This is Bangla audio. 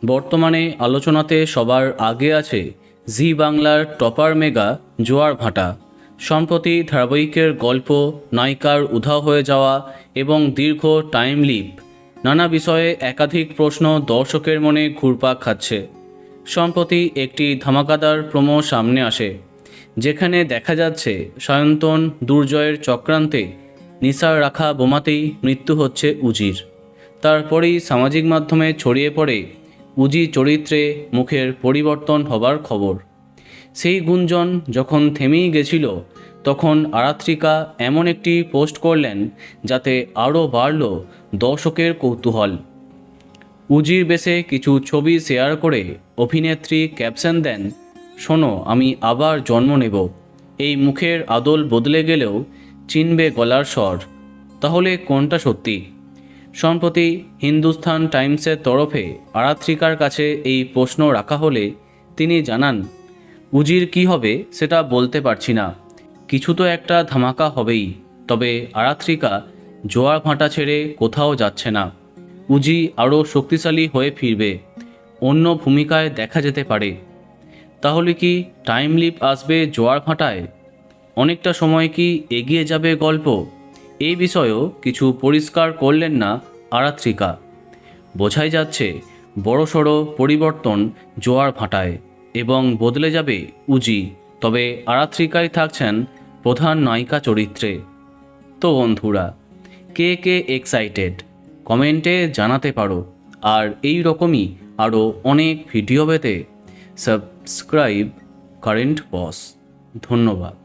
বর্তমানে আলোচনাতে সবার আগে আছে জি বাংলার টপার মেগা জোয়ার ভাটা। সম্প্রতি ধারাবাহিকের গল্প, নায়িকার উধাও হয়ে যাওয়া এবং দীর্ঘ টাইম লিপ, নানা বিষয়ে একাধিক প্রশ্ন দর্শকের মনে ঘুরপাক খাচ্ছে। সম্প্রতি একটি ধামাকাদার প্রোমো সামনে আসে, যেখানে দেখা যাচ্ছে সায়ন্তন দুর্জয়ের চক্রান্তে নিসার রাখা বোমাতেই মৃত্যু হচ্ছে উজির। তারপরেই সামাজিক মাধ্যমে ছড়িয়ে পড়ে উজি চরিত্রে মুখের পরিবর্তন হবার খবর। সেই গুঞ্জন যখন থেমেই গেছিল, তখন আরাত্রিকা এমন একটি পোস্ট করলেন যাতে আরও বাড়ল দর্শকের কৌতূহল। উজির বেশে কিছু ছবি শেয়ার করে অভিনেত্রী ক্যাপশন দেন, শোনো আমি আবার জন্ম নেব, এই মুখের আদল বদলে গেলেও চিনবে গলার স্বর। তাহলে কোনটা সত্যি? সম্প্রতি হিন্দুস্তান টাইমসের তরফে আরাত্রিকার কাছে এই প্রশ্ন রাখা হলে তিনি জানান, উজির কি হবে সেটা বলতে পারছি না, কিছু তো একটা ধামাকা হবেই। তবে আরাত্রিকা জোয়ার ভাটা ছেড়ে কোথাও যাচ্ছে না। উজি আরও শক্তিশালী হয়ে ফিরবে, অন্য ভূমিকায় দেখা যেতে পারে। তাহলে কি টাইম লিপ আসবে জোয়ার ভাটায়? অনেকটা সময় কি এগিয়ে যাবে গল্প? এই বিষয়েও কিছু পরিষ্কার করলেন না আরাত্রিকা। বোঝাই যাচ্ছে বড়সড় পরিবর্তন জোয়ার ভাটায় এবং বদলে যাবে উজি। তবে আরাত্রিকাই থাকছেন প্রধান নায়িকা চরিত্রে। তো বন্ধুরা, কে কে এক্সাইটেড কমেন্টে জানাতে পারো। আর এই রকমই আরও অনেক ভিডিও পেতে সাবস্ক্রাইব কারেন্ট বস। ধন্যবাদ।